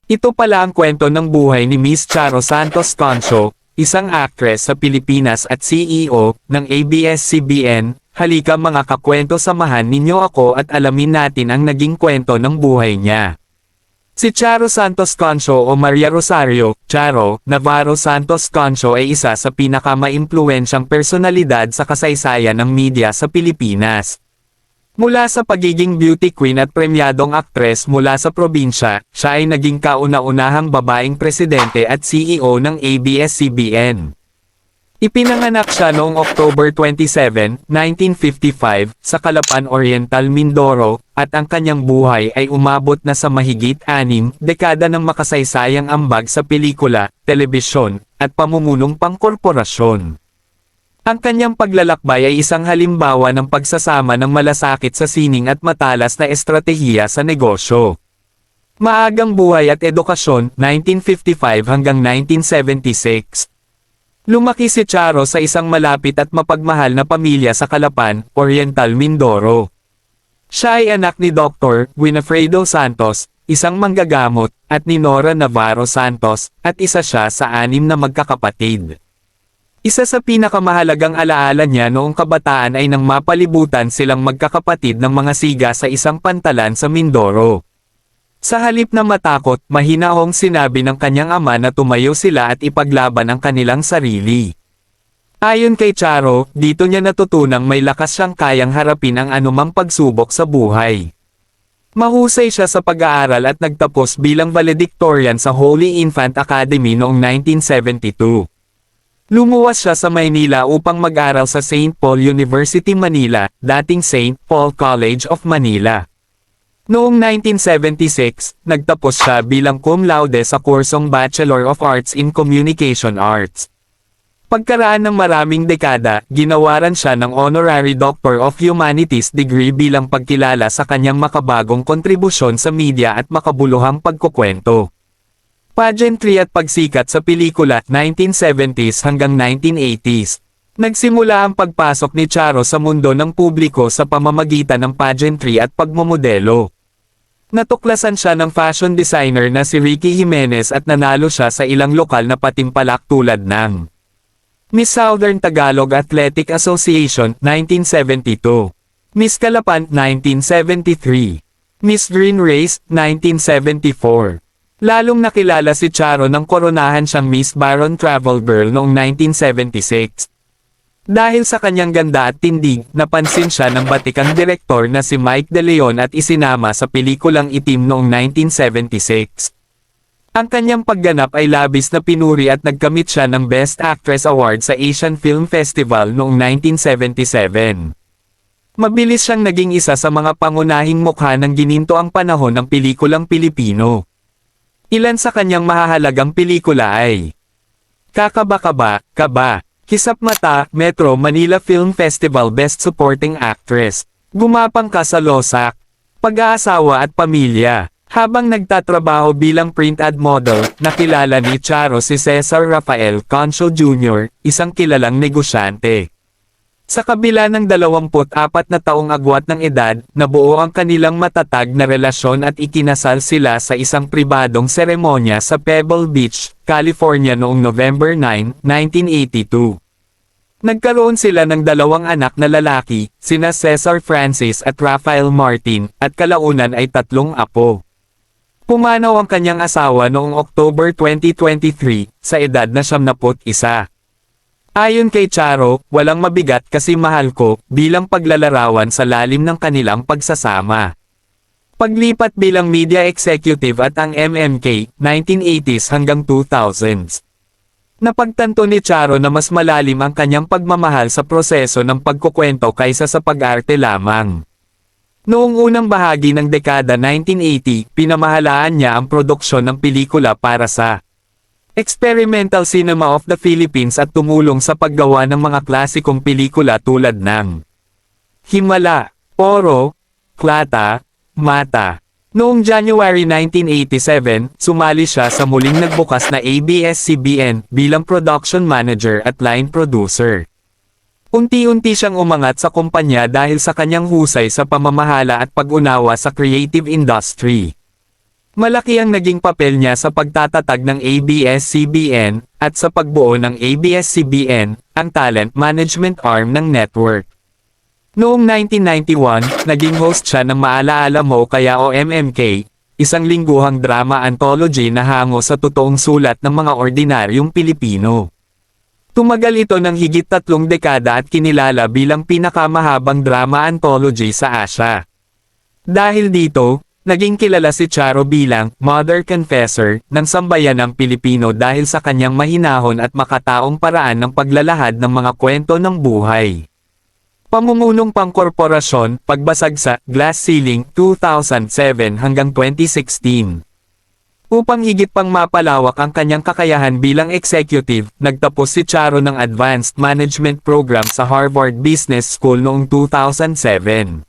Ito pala ang kwento ng buhay ni Miss Charo Santos Concho, isang actress sa Pilipinas at CEO ng ABS-CBN. Halika mga kakwento, samahan ninyo ako at alamin natin ang naging kwento ng buhay niya. Si Charo Santos Concho o Maria Rosario, Charo, Navarro Santos Concho ay isa sa pinakamaimpluwensyang personalidad sa kasaysayan ng media sa Pilipinas. Mula sa pagiging beauty queen at premyadong aktres mula sa probinsya, siya ay naging kauna-unahang babaeng presidente at CEO ng ABS-CBN. Ipinanganak siya noong October 27, 1955, sa Calapan Oriental, Mindoro, at ang kanyang buhay ay umabot na sa mahigit 6 dekada ng makasaysayang ambag sa pelikula, telebisyon, at pamumunong pangkorporasyon. Ang kanyang paglalakbay ay isang halimbawa ng pagsasama ng malasakit sa sining at matalas na estratehiya sa negosyo. Maagang buhay at edukasyon, 1955 hanggang 1976. Lumaki si Charo sa isang malapit at mapagmahal na pamilya sa Calapan, Oriental, Mindoro. Siya ay anak ni Dr. Winifredo Santos, isang manggagamot, at ni Nora Navarro Santos, at isa siya sa 6 na magkakapatid. Isa sa pinakamahalagang alaala niya noong kabataan ay nang mapalibutan silang magkakapatid ng mga siga sa isang pantalan sa Mindoro. Sa halip na matakot, mahinahong sinabi ng kanyang ama na tumayo sila at ipaglaban ang kanilang sarili. Ayon kay Charo, dito niya natutunang may lakas siyang kayang harapin ang anumang pagsubok sa buhay. Mahusay siya sa pag-aaral at nagtapos bilang valedictorian sa Holy Infant Academy noong 1972. Lumuwas siya sa Maynila upang mag-aral sa St. Paul University Manila, dating St. Paul College of Manila. Noong 1976, nagtapos siya bilang cum laude sa kursong Bachelor of Arts in Communication Arts. Pagkaraan ng maraming dekada, ginawaran siya ng Honorary Doctor of Humanities degree bilang pagkilala sa kanyang makabagong kontribusyon sa media at makabuluhang pagkukwento. Pageantry at pagsikat sa pelikula, 1970s hanggang 1980s. Nagsimula ang pagpasok ni Charo sa mundo ng publiko sa pamamagitan ng pageantry at pagmomodelo. Natuklasan siya ng fashion designer na si Ricky Jimenez at nanalo siya sa ilang lokal na patimpalak tulad ng Miss Southern Tagalog Athletic Association, 1972. Miss Calapan, 1973. Miss Green Race, 1974. Lalong nakilala si Charo nang koronahan siyang Miss Baron Travel Girl noong 1976. Dahil sa kanyang ganda at tindig, napansin siya ng batikang direktor na si Mike De Leon at isinama sa pelikulang Itim noong 1976. Ang kanyang pagganap ay labis na pinuri at nagkamit siya ng Best Actress Award sa Asian Film Festival noong 1977. Mabilis siyang naging isa sa mga pangunahing mukha ng gininto ang panahon ng pelikulang Pilipino. Ilan sa kanyang mahahalagang pelikula ay Kakaba-Kaba, Kaba, Kisap Mata, Metro Manila Film Festival Best Supporting Actress, Gumapang Ka sa Losak, Pag-aasawa at Pamilya. Habang nagtatrabaho bilang print ad model, nakilala ni Charo si Cesar Rafael Concho Jr., isang kilalang negosyante. Sa kabila ng 24 na taong agwat ng edad, nabuo ang kanilang matatag na relasyon at ikinasal sila sa isang pribadong seremonya sa Pebble Beach, California noong November 9, 1982. Nagkaroon sila ng 2 anak na lalaki, sina Cesar Francis at Rafael Martin, at kalaunan ay 3 apo. Pumanaw ang kanyang asawa noong October 2023, sa edad na 71. Ayon kay Charo, walang mabigat kasi mahal ko, bilang paglalarawan sa lalim ng kanilang pagsasama. Paglipat bilang media executive at ang MMK, 1980s hanggang 2000s. Napagtanto ni Charo na mas malalim ang kanyang pagmamahal sa proseso ng pagkukwento kaysa sa pag-arte lamang. Noong unang bahagi ng dekada 1980, pinamahalaan niya ang produksyon ng pelikula para sa Experimental Cinema of the Philippines at tumulong sa paggawa ng mga klasikong pelikula tulad ng Himala, Oro, Plata, Mata. Noong January 1987, sumali siya sa muling nagbukas na ABS-CBN bilang production manager at line producer. Unti-unti siyang umangat sa kumpanya dahil sa kanyang husay sa pamamahala at pag-unawa sa creative industry. Malaki ang naging papel niya sa pagtatatag ng ABS-CBN, at sa pagbuo ng ABS-CBN, ang talent management arm ng network. Noong 1991, naging host siya ng Maalaala Mo Kaya o MMK, isang lingguhang drama anthology na hango sa totoong sulat ng mga ordinaryong Pilipino. Tumagal ito ng higit 3 dekada at kinilala bilang pinakamahabang drama anthology sa Asia. Dahil dito, naging kilala si Charo bilang Mother Confessor ng sambayanang Pilipino dahil sa kanyang mahinahon at makataong paraan ng paglalahad ng mga kwento ng buhay. Pamumunong pangkorporasyon, pagbasag sa Glass Ceiling 2007 hanggang 2016. Upang higit pang mapalawak ang kanyang kakayahan bilang executive, nagtapos si Charo ng Advanced Management Program sa Harvard Business School noong 2007.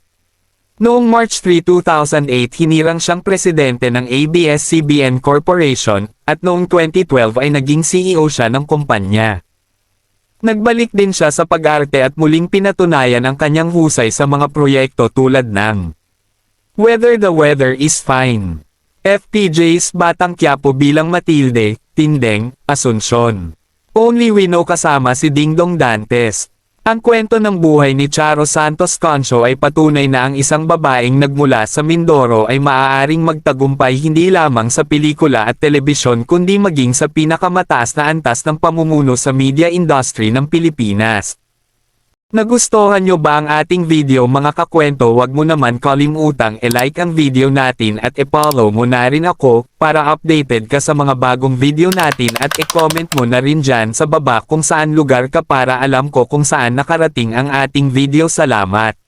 Noong March 3, 2008 hinirang siyang presidente ng ABS-CBN Corporation, at noong 2012 ay naging CEO siya ng kumpanya. Nagbalik din siya sa pag-arte at muling pinatunayan ang kanyang husay sa mga proyekto tulad ng Whether the Weather is Fine, FPJ's Batang Quiapo bilang Matilde, Tindeng, Asuncion, Only We Know kasama si Dingdong Dantes. Ang kwento ng buhay ni Charo Santos Concho ay patunay na ang isang babaeng nagmula sa Mindoro ay maaaring magtagumpay hindi lamang sa pelikula at telebisyon kundi maging sa pinakamataas na antas ng pamumuno sa media industry ng Pilipinas. Nagustuhan nyo ba ang ating video mga kakwento? Wag mo naman kalimutang i-like ang video natin at i-follow mo na rin ako, para updated ka sa mga bagong video natin at i-comment mo na rin dyan sa baba kung saan lugar ka para alam ko kung saan nakarating ang ating video. Salamat!